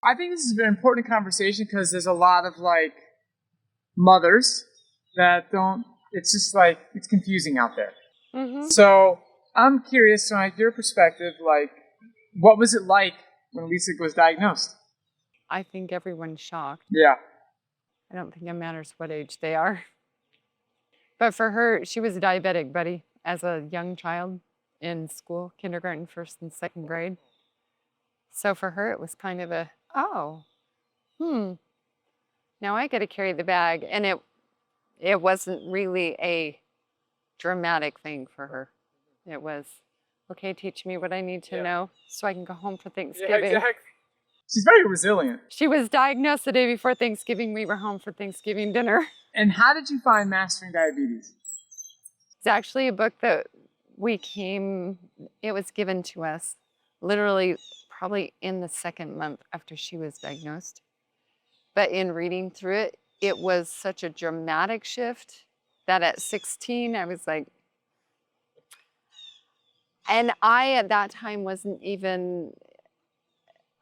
I think this is an important conversation because there's a lot of like mothers that don't, it's just like, it's confusing out there. Mm-hmm. So I'm curious, from like, your perspective, like, what was it like when Lisa was diagnosed? I think everyone's shocked. Yeah. I don't think it matters what age they are. But for her, she was diabetic, buddy, as a young child in school, kindergarten, first and second grade. So for her, it was kind of a, oh, now I got to carry the bag. And it wasn't really a dramatic thing for her. It was, okay, teach me what I need to know so I can go home for Thanksgiving. Yeah, exactly. She's very resilient. She was diagnosed the day before Thanksgiving. We were home for Thanksgiving dinner. And how did you find Mastering Diabetes? It's actually a book that it was given to us literally probably in the second month after she was diagnosed. But in reading through it, it was such a dramatic shift that at 16, I was like, and I at that time wasn't even,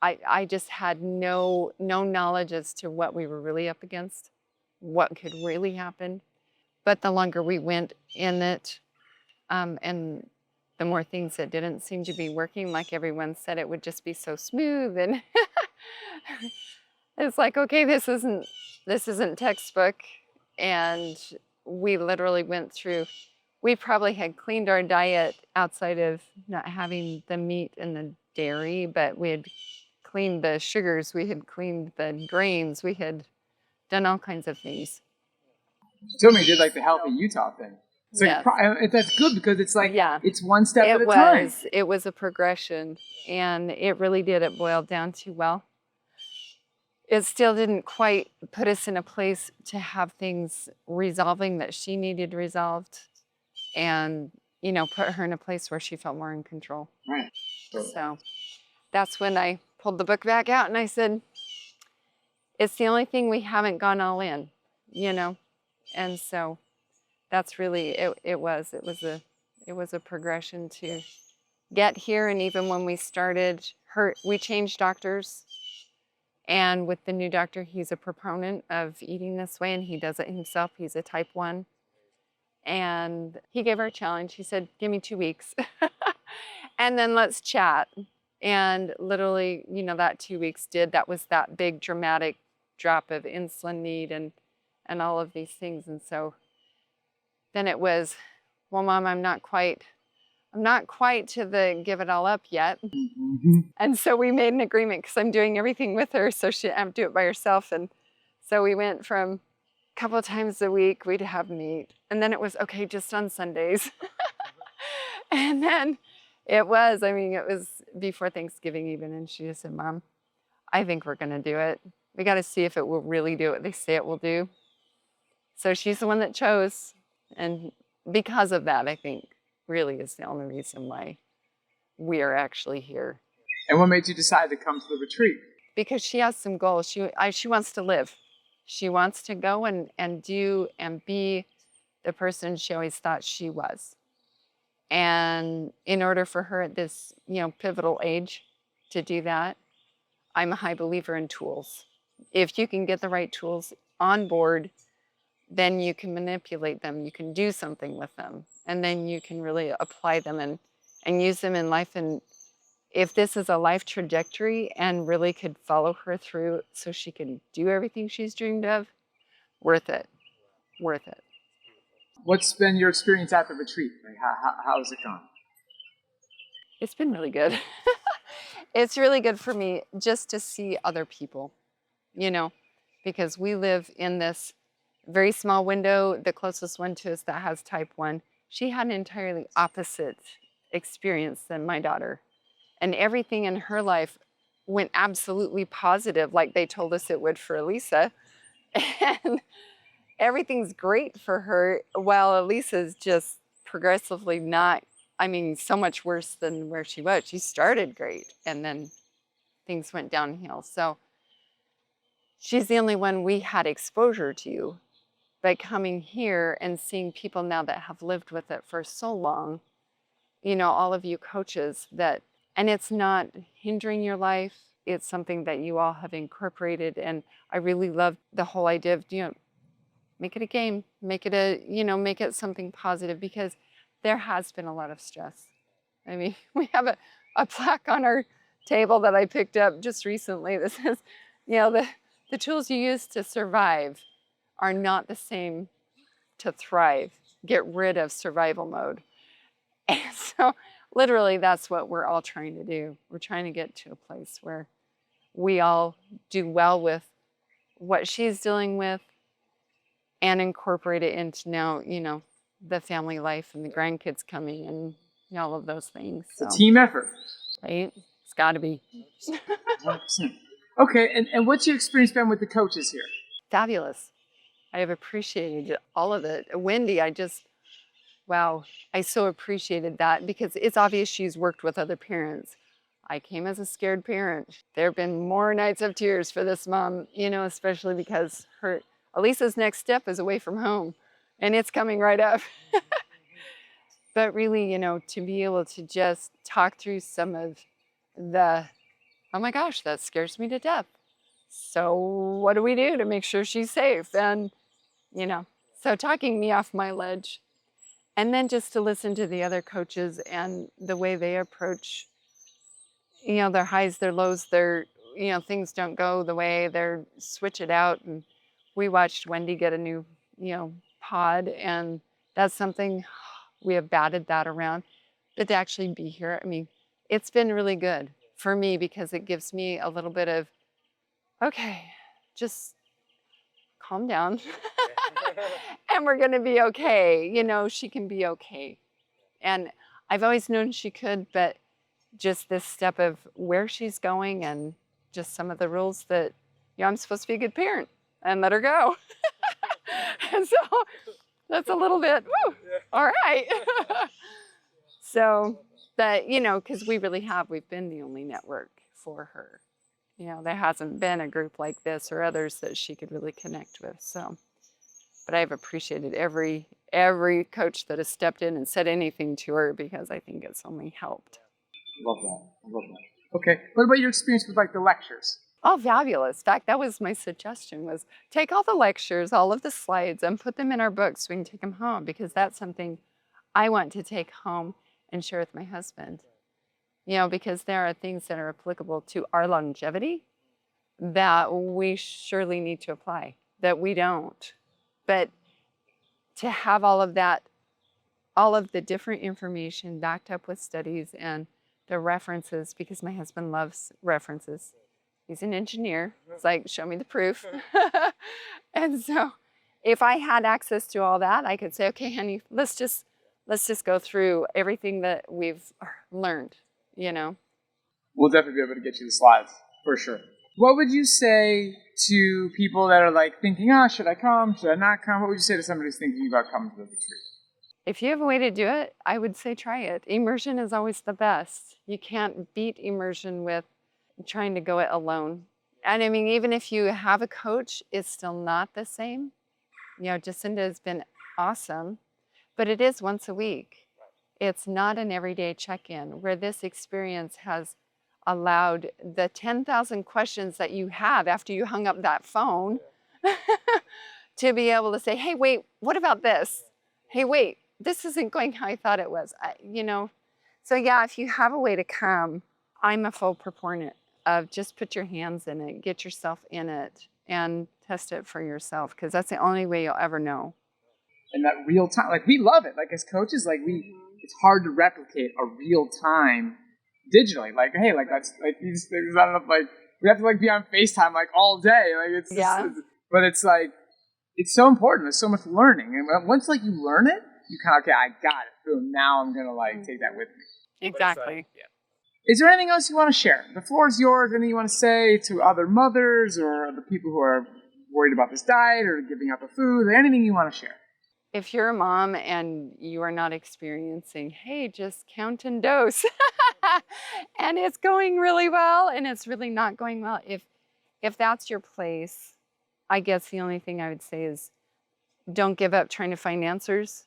I just had no knowledge as to what we were really up against, what could really happen. But the longer we went in it, and the more things that didn't seem to be working, like everyone said, it would just be so smooth. And it's like, okay, this isn't textbook. And we literally went through, we probably had cleaned our diet outside of not having the meat and the dairy, but we had cleaned the sugars, we had cleaned the grains, we had done all kinds of things. You told me you did like the Healthy Utah thing. It's like, Yes. that's good because it's like, it's one step at a It time. was. It was a progression, and it really did. It boiled down to, well, it still didn't quite put us in a place to have things resolving that she needed resolved, and, you know, put her in a place where she felt more in control. Right. So that's when I pulled the book back out and I said, it's the only thing we haven't gone all in, you know? And so that's really, it was a progression to get here. And even when we started we changed doctors, and with the new doctor, he's a proponent of eating this way, and he does it himself. He's a type 1. And he gave her a challenge. He said, give me 2 weeks and then let's chat. And literally, you know, that 2 weeks that was that big dramatic drop of insulin need and all of these things. And so then it was, well, Mom, I'm not quite to the give it all up yet. Mm-hmm. And so we made an agreement because I'm doing everything with her, so she didn't have to do it by herself. And so we went from a couple of times a week, we'd have meat. And then it was, okay, just on Sundays. And then it was before Thanksgiving even. And she just said, Mom, I think we're going to do it. We got to see if it will really do what they say it will do. So she's the one that chose. And because of that, I think really is the only reason why we are actually here. And what made you decide to come to the retreat? Because she has some goals. She wants to live. She wants to go and do and be the person she always thought she was. And in order for her at this, you know, pivotal age to do that, I'm a high believer in tools. If you can get the right tools on board, then you can manipulate them. You can do something with them. And then you can really apply them and use them in life. And if this is a life trajectory and really could follow her through so she can do everything she's dreamed of, worth it. Worth it. What's been your experience at the retreat? Like, how's it gone? It's been really good. It's really good for me just to see other people, you know, because we live in this very small window. The closest one to us that has type 1, she had an entirely opposite experience than my daughter. And everything in her life went absolutely positive, like they told us it would for Alisa. And everything's great for her, while Alisa's just progressively not, so much worse than where she was. She started great, and then things went downhill. So she's the only one we had exposure to. But coming here and seeing people now that have lived with it for so long, you know, all of you coaches and it's not hindering your life. it's something that you all have incorporated. And I really love the whole idea of, make it a game, make it something positive, because there has been a lot of stress. I mean, we have a plaque on our table that I picked up just recently that says, the tools you use to survive are not the same to thrive. Get rid of survival mode. And so literally that's what we're all trying to do. We're trying to get to a place where we all do well with what she's dealing with and incorporate it into now, the family life and the grandkids coming and all of those things. So, It's a team effort. right? It's got to be. 100%. Okay, and what's your experience been with the coaches here? Fabulous. I have appreciated all of it. Wendy, wow, I so appreciated that, because it's obvious she's worked with other parents. I came as a scared parent. There have been more nights of tears for this mom, especially because Alisa's next step is away from home, and it's coming right up. But really, to be able to just talk through some of the, oh my gosh, that scares me to death. So what do we do to make sure she's safe? And, so talking me off my ledge. And then just to listen to the other coaches and the way they approach, their highs, their lows, their, things don't go the way, they're switch it out. And we watched Wendy get a new, pod, and that's something we have batted that around. But to actually be here, I mean, it's been really good for me, because it gives me a little bit of, okay, just calm down. And we're going to be okay. She can be okay. And I've always known she could, but just this step of where she's going and just some of the rules that, I'm supposed to be a good parent and let her go. And so that's a little bit, woo, all right. So that, because we've been the only network for her. There hasn't been a group like this or others that she could really connect with. So, but I've appreciated every coach that has stepped in and said anything to her, because I think it's only helped. Love that. Okay. What about your experience with the lectures? Oh, fabulous. In fact, that was my suggestion, was take all the lectures, all of the slides, and put them in our books so we can take them home, because that's something I want to take home and share with my husband. Because there are things that are applicable to our longevity that we surely need to apply, that we don't. But to have all of that, all of the different information backed up with studies and the references, because my husband loves references. He's an engineer. It's like, show me the proof. And so if I had access to all that, I could say, okay, honey, let's just go through everything that we've learned, We'll definitely be able to get you the slides, for sure. What would you say to people that are thinking, should I come? Should I not come? What would you say to somebody who's thinking about coming to the retreat? If you have a way to do it, I would say try it. Immersion is always the best. You can't beat immersion with trying to go it alone. And I mean, even if you have a coach, it's still not the same. Jacinda has been awesome, but it is once a week. It's not an everyday check-in, where this experience has allowed the 10,000 questions that you have after you hung up that phone to be able to say, hey, wait, what about this? Hey, wait, this isn't going how I thought it was. So yeah, if you have a way to come, I'm a full proponent of just put your hands in it, get yourself in it, and test it for yourself, because that's the only way you'll ever know. And that real time, we love it. As coaches, it's hard to replicate a real time digitally. That's these things. I don't know if we have to be on FaceTime all day. But it's it's so important. There's so much learning, and once you learn it, you kind of, okay, I got it. Boom. Now I'm gonna take that with me. Exactly. Yeah. Is there anything else you want to share? The floor is yours. Anything you want to say to other mothers or the people who are worried about this diet or giving up the food? Anything you want to share? If you're a mom and you are not experiencing, hey, just count and dose, and it's going really well and it's really not going well, if that's your place, I guess the only thing I would say is don't give up trying to find answers.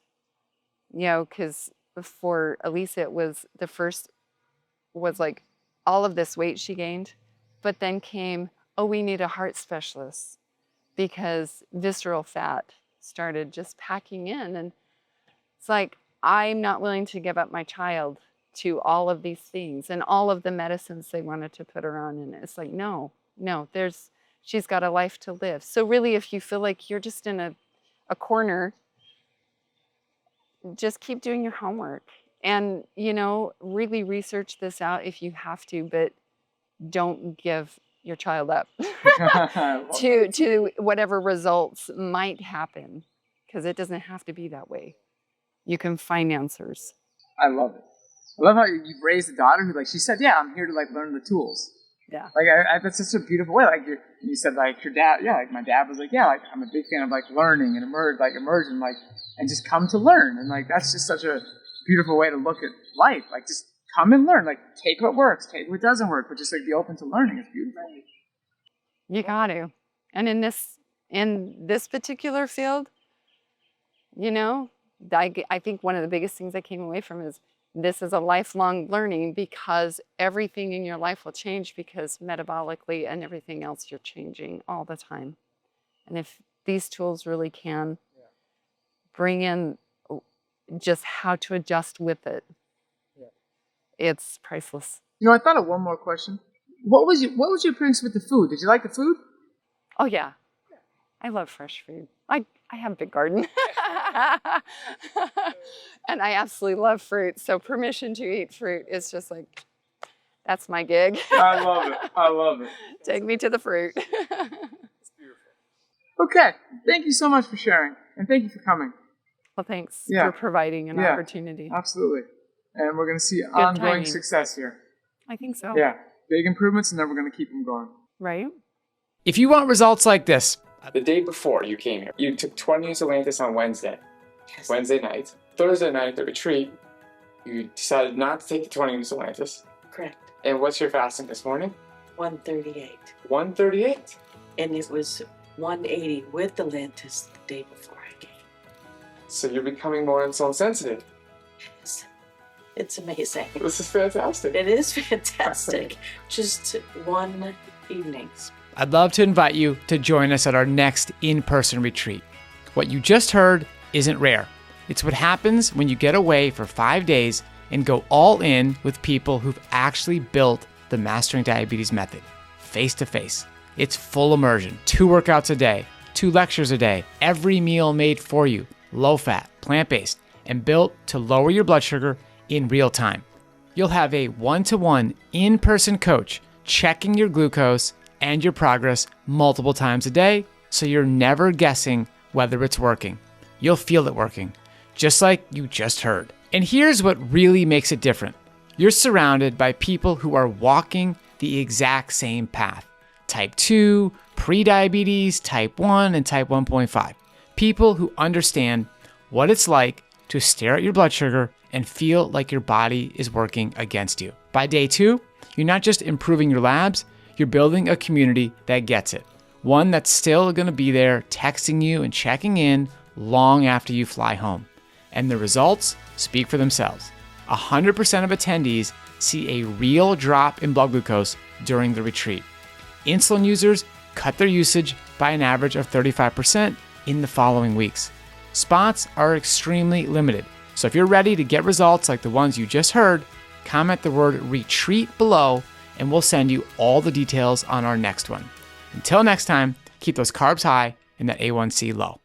Because for Alisa, it was the first was all of this weight she gained, but then came, oh, we need a heart specialist because visceral fat started just packing in. And it's like, I'm not willing to give up my child to all of these things and all of the medicines they wanted to put her on. And it's like, no, she's got a life to live. So really, if you feel like you're just in a corner, just keep doing your homework and, really research this out if you have to, but don't give your child up to whatever results might happen, because it doesn't have to be that way. You can find answers. I love it. I love how you've raised a daughter who, she said, yeah, I'm here to, learn the tools. Yeah. That's such a beautiful way. You said, your dad, my dad was I'm a big fan of, learning and immersion, and just come to learn. And, that's just such a beautiful way to look at life. Just come and learn. Take what works, take what doesn't work, but just, be open to learning. It's beautiful. You got to. And in this particular field, I think one of the biggest things I came away from is this is a lifelong learning, because everything in your life will change, because metabolically and everything else, you're changing all the time. And if these tools really can bring in just how to adjust with it, it's priceless. I thought of one more question. What was your experience with the food? Did you like the food? Oh, yeah. I love fresh food. I have a big garden. And I absolutely love fruit. So permission to eat fruit is just that's my gig. I love it. Take me to the fruit. It's beautiful. Okay. Thank you so much for sharing. And thank you for coming. Well, thanks for providing an opportunity. Absolutely. And we're going to see ongoing success here. I think so. Yeah. Big improvements, and then we're going to keep them going. Right. If you want results like this, the day before you came here, you took 20 units of Lantus on Wednesday. Yes. Wednesday night. Thursday night at the retreat, you decided not to take the 20 units of Lantus. Correct. And what's your fasting this morning? 138. 138? And it was 180 with the Lantus the day before I came. So you're becoming more insulin sensitive. Yes. It's amazing. This is fantastic. It is fantastic. Just one evening. I'd love to invite you to join us at our next in-person retreat. What you just heard isn't rare. It's what happens when you get away for 5 days and go all in with people who've actually built the Mastering Diabetes method, face to face. It's full immersion, 2 workouts a day, 2 lectures a day, every meal made for you, low fat, plant-based, and built to lower your blood sugar in real time. You'll have a one-to-one in-person coach checking your glucose and your progress multiple times a day, so you're never guessing whether it's working. You'll feel it working, just like you just heard. And here's what really makes it different. You're surrounded by people who are walking the exact same path. Type 2, pre-diabetes, type 1, and type 1.5. People who understand what it's like to stare at your blood sugar and feel like your body is working against you. By day 2, you're not just improving your labs, you're building a community that gets it. One that's still going to be there texting you and checking in long after you fly home. And the results speak for themselves. 100% of attendees see a real drop in blood glucose during the retreat. Insulin users cut their usage by an average of 35% in the following weeks. Spots are extremely limited, so if you're ready to get results like the ones you just heard, comment the word retreat below and we'll send you all the details on our next one. Until next time, keep those carbs high and that A1C low.